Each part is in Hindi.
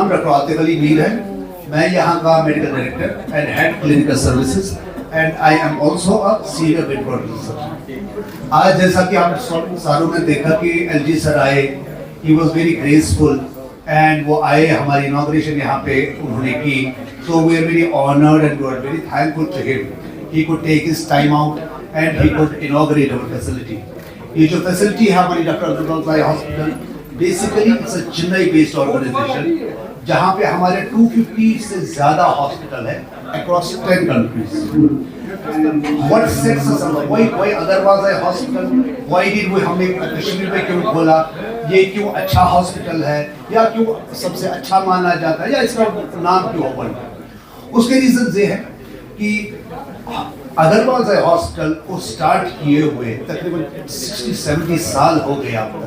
नाम डॉक्टर आतिफ अली मीर है। मैं यहाँ का medical director and head clinical services and I am also a senior medical. आज जैसा कि आप सारों ने देखा कि एलजी सर आए, he was very graceful and वो आए, हमारी इनॉग्रेशन यहाँ पे उन्होंने की, so we are very honored and we are very thankful to him. He could take his time out and he could inaugurate our facility. ये जो facility है हमारी डॉक्टर अब्दुल भाई hospital, basically it's a Chennai based organisation जहाँ पे हमारे 250 से ज्यादा हॉस्पिटल है across 10 countries. What sets us apart? Why Agarwal Eye Hospital? Why did we हमने कश्मीर में क्यों खोला? ये क्यों अच्छा हॉस्पिटल है या क्यों सबसे अच्छा माना जाता है या इसका नाम क्यों बना? उसके रीजन ये है कि अग्रवाल आई हॉस्पिटल को स्टार्ट किए हुए तकरीबन 60-70 साल हो गए आपको।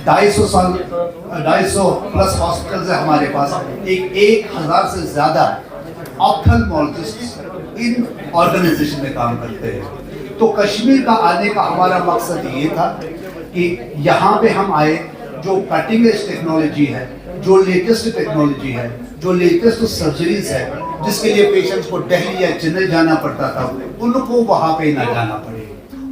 250 प्लस हॉस्पिटल्स है हमारे पास, 1000 से ज्यादा ऑप्थेल्मोलॉजिस्ट इन ऑर्गेनाइजेशन में काम करते हैं। तो कश्मीर का आने का हमारा मकसद ये था कि यहाँ पे हम आए, जो कटिंग एज टेक्नोलॉजी है, जो लेटेस्ट टेक्नोलॉजी है, जो लेटेस्ट सर्जरीज है, जिसके लिए पेशेंट्स को दिल्ली या चेन्नई जाना पड़ता था, उनको वहाँ पे ना जाना पड़े।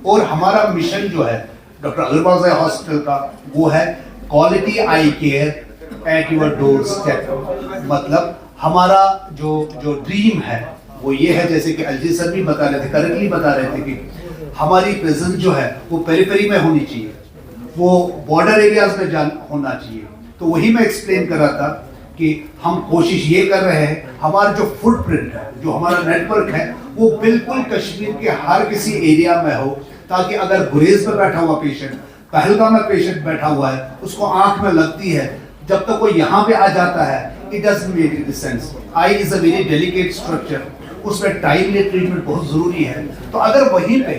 और हमारा मिशन जो है डॉक्टर अग्रवाल आई हॉस्पिटल का, वो है quality I care at your door step. मतलब हमारा जो ड्रीम है वो ये है, जैसे कि एलजी सर भी बता रहे थे, करेक्टली बता रहे थे कि हमारी प्रेजेंस जो है वो पेरिफेरी में होनी चाहिए, वो बॉर्डर एरियाज में होना चाहिए। तो वही मैं एक्सप्लेन कर रहा था कि हम कोशिश ये कर रहे हैं, हमारा जो फुटप्रिंट है, जो हमारा नेटवर्क है, वो बिल्कुल कश्मीर के हर किसी एरिया में हो, ताकि अगर गुरेज में बैठा हुआ पेशेंट, पहलगाम में पेशेंट बैठा हुआ है, उसको आंख में लगती है, जब तक वो यहाँ पे आ जाता है, it doesn't make any sense. I is a very delicate structure, उसमें टाइमली ट्रीटमेंट बहुत जरूरी है। तो अगर वहीं पे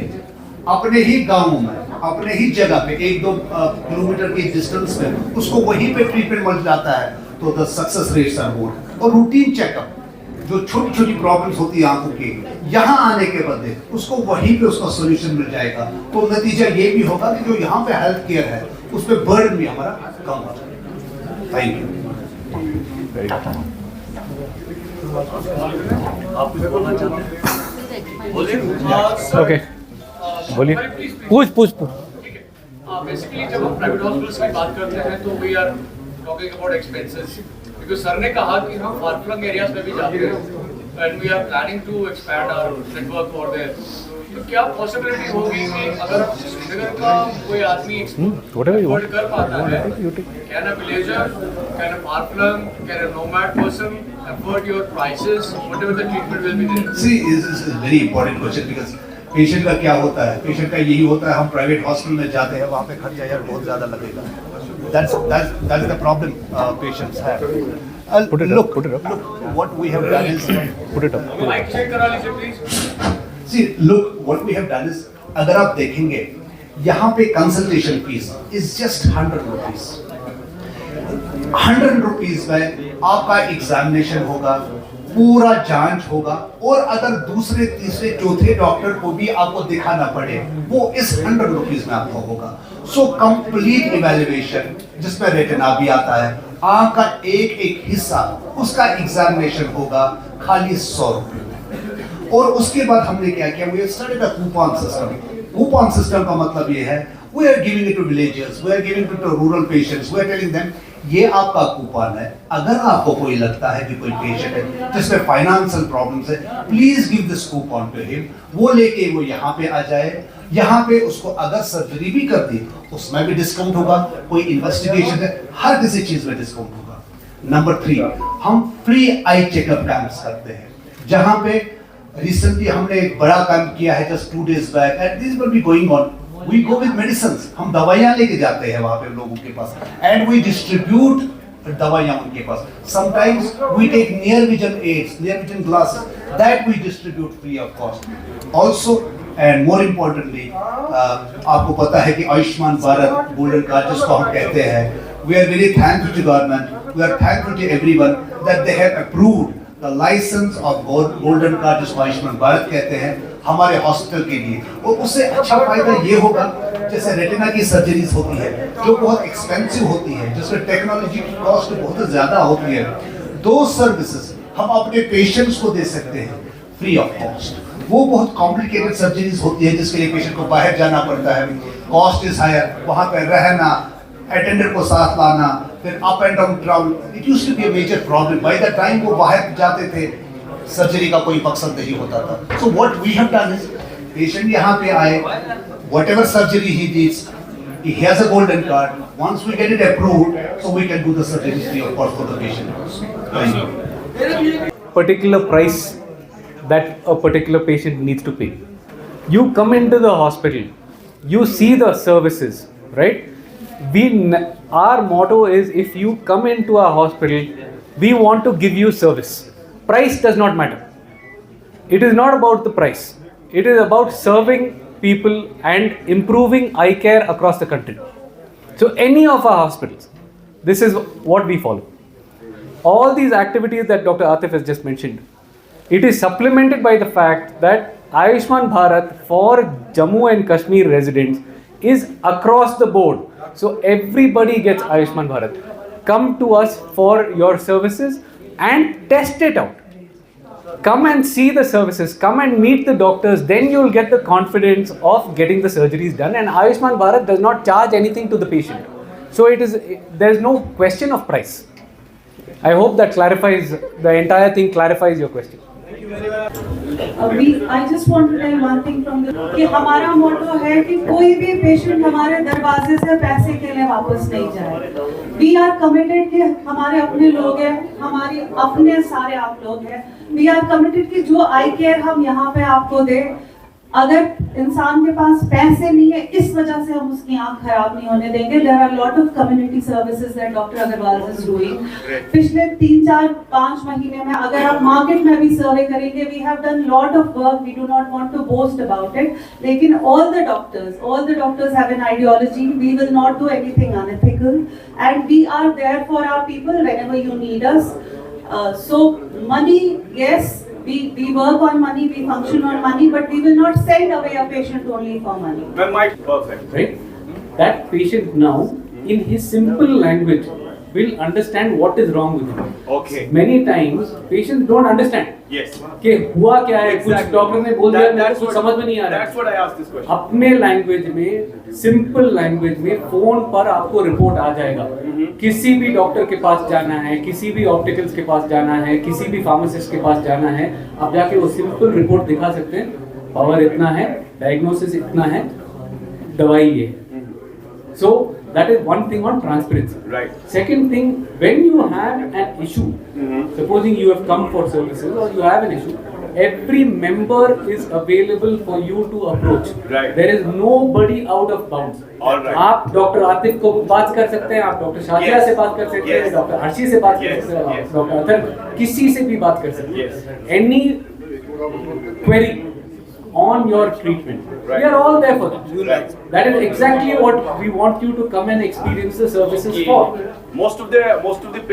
अपने ही गांव में, अपने ही जगह पे 1-2 किलोमीटर के डिस्टेंस में उसको वहीं पे ट्रीटमेंट मिल जाता है, तो the success rates are more. और रूटीन चेकअप, जो छोटी छोटी प्रॉब्लम्स होती है आंखों की, यहाँ आने के बदले उसको वहीं पे उसका सोल्यूशन मिल जाएगा। तो नतीजा ये भी होगा कि जो यहाँ पे हेल्थ केयर है उस पर बर्डन भी हमारा कम हो जाएगा। Thank you. आप कुछ बोलना चाहते हैं? ओके, बोलिए। पूछ बेसिकली जब हम प्राइवेट हॉस्पिटल्स की बात करते हैं तो we are talking about expenses, because sir ने कहा कि हम फार फ्लंग एरियाज में भी जाते हैं and we are planning to expand our network for there. तो क्या पॉसिबिलिटी होगी कि अगर श्रीनगर का कोई आदमी अफोर्ड कर पाता है, can a villager, can a far flung, can a nomad person afford your prices, whatever the treatment will be there? See this is a very important question, because patient का क्या होता है, पेशेंट का यही होता है, हम प्राइवेट हॉस्पिटल में जाते हैं, वहाँ पे खर्चा यार बहुत ज़्यादा लगेगा। That's the problem patients have. Put it up. Look, what we have done is Put it up. Mike check करा लीजिए please. see, look, what we have done is, अगर आप देखेंगे यहाँ पे consultation fees is just 100 rupees। 100 rupees में आपका एग्जामिनेशन होगा, पूरा जांच होगा, और अगर दूसरे तीसरे चौथे डॉक्टर को भी आपको दिखाना पड़े, वो इस 100 रुपीज में आपको होगा। सो कंप्लीट इवैल्यूएशन, जिसमें रेटिना भी आता है, आंख का एक हिस्सा, उसका एग्जामिनेशन होगा खाली 100 रुपये में। और उसके बाद हमने क्या किया, we started a coupon system. Coupon system का मतलब ये है, we are giving it to villagers, we are giving it to rural patients, we are telling them ये आपका कूपन है, अगर आपको कोई लगता है कि कोई पेशेंट है जिसमें फाइनेंशियल प्रॉब्लम्स है, please give this coupon to him. वो लेके वो यहाँ पे आ जाए, यहाँ पे उसको अगर सर्जरी भी कर दी उसमें भी डिस्काउंट होगा, कोई इन्वेस्टिगेशन है, हर किसी चीज में डिस्काउंट होगा। नंबर 3, हम फ्री आई चेकअप कैंप्स करते हैं, जहाँ पे रिसेंटली हमने एक बड़ा काम किया है just 2 days back, and this will be going on. We go with medicines, हम दवाइयाँ लेके जाते हैं वहाँ पे लोगों के पास, and we distribute दवाइयाँ उनके पास। Sometimes we take near vision aids, near vision glasses, that we distribute free of cost. Also, and more importantly, आपको पता है कि आयुष्मान भारत गोल्डन कार्ड जिसको हम कहते हैं, we are very thankful to government, we are thankful to everyone that they have approved the licence of golden card जिसको आयुष्मान भारत कहते हैं हमारे हॉस्पिटल के लिए, और उससे अच्छा फायदा ये होगा जैसे रेटिना की सर्जरीज होती है जो बहुत एक्सपेंसिव होती है, जिसमें टेक्नोलॉजी की कॉस्ट बहुत ज़्यादा होती है, दो सर्विसेज हम अपने पेशेंट्स को दे सकते हैं फ्री ऑफ कॉस्ट। वो बहुत कॉम्प्लिकेटेड सर्जरीज होती है जिसके लिए पेशेंट को बाहर जाना पड़ता है, कॉस्ट इज हायर, वहाँ पर रहना, अटेंडर को साथ लाना, फिर up and down travel, it used to be a major problem. By the time वो बाहर जाते थे सर्जरी का कोई मकसद नहीं होता था। So what we have done is patient यहाँ पे आए, whatever surgery he needs, he has a golden card. Once we get it approved, so we can do the surgery free of cost for the patient. Particular price that a particular patient needs to pay. You come into the hospital, you see the services, right? Our motto is, if you come into our hospital, we want to give you service. Price does not matter. It is not about the price. It is about serving people and improving eye care across the country. So any of our hospitals, this is what we follow. All these activities that Dr. Atif has just mentioned, it is supplemented by the fact that Ayushman Bharat for Jammu and Kashmir residents is across the board. So everybody gets Ayushman Bharat. Come to us for your services and test it out. Come and see the services, come and meet the doctors, then you'll get the confidence of getting the surgeries done. And Ayushman Bharat does not charge anything to the patient. So there's no question of price. I hope that clarifies, the entire thing clarifies your question. I just want to tell one thing from the कि हमारा मोटो है कि कोई भी पेशेंट हमारे दरवाजे से पैसे के लिए वापस नहीं जाए। We are committed कि हमारे अपने लोग हैं, हमारी अपने सारे आप लोग हैं। We are committed कि जो आई केयर हम यहाँ पे आपको दें, अगर इंसान के पास पैसे नहीं है इस वजह से हम उसकी आंख खराब नहीं होने देंगे। There are lot of community services that Dr. Agarwal is doing. पिछले 3-4-5 महीने में अगर आप मार्केट में भी सर्वे करेंगे, we have done lot of work. We do not want to boast about it. लेकिन all the doctors have an ideology. We will not do anything unethical, and we are there for our people whenever you need us. So money, yes. We work on money, we function on money, but we will not send away a patient only for money. Perfect. Right? That patient now, in his simple language, will understand what is wrong with him. Okay. Many times, patients don't understand. Yes. कि हुआ क्या है, कुछ Exactly. डॉक्टर ने बोल दिया, मेरे That's को what- समझ में नहीं आ रहा। That's what I asked this question. अपने लैंग्वेज में, सिंपल लैंग्वेज में, फोन पर आपको रिपोर्ट आ जाएगा। किसी भी डॉक्टर के पास जाना है, किसी भी ऑप्टिकल्स के पास जाना है, किसी भी फार्मासिस्ट के पास जाना है, आप जाके वो सिंपल रिपोर्ट दिखा सकते हैं। पावर इतना है, डायग्नोसिस इतना है, दवाई ये। So that is one thing on transparency. Right. Second thing, when you have an issue, supposing you have come for services or you have an issue, every member is available for you to approach. Right. There is nobody out of bounds. All right. आप डॉक्टर आतिफ को बात कर सकते हैं, आप डॉक्टर शाजिया Yes. से बात कर सकते हैं, Yes. डॉक्टर अर्शी से बात कर Yes. सकते हैं, Yes. डॉक्टर अतर, किसी से भी बात कर सकते हैं। Yes. Any query on your treatment, Right. we are all there for that. Right. That is exactly what we want you to come and experience the services for. Most of the patients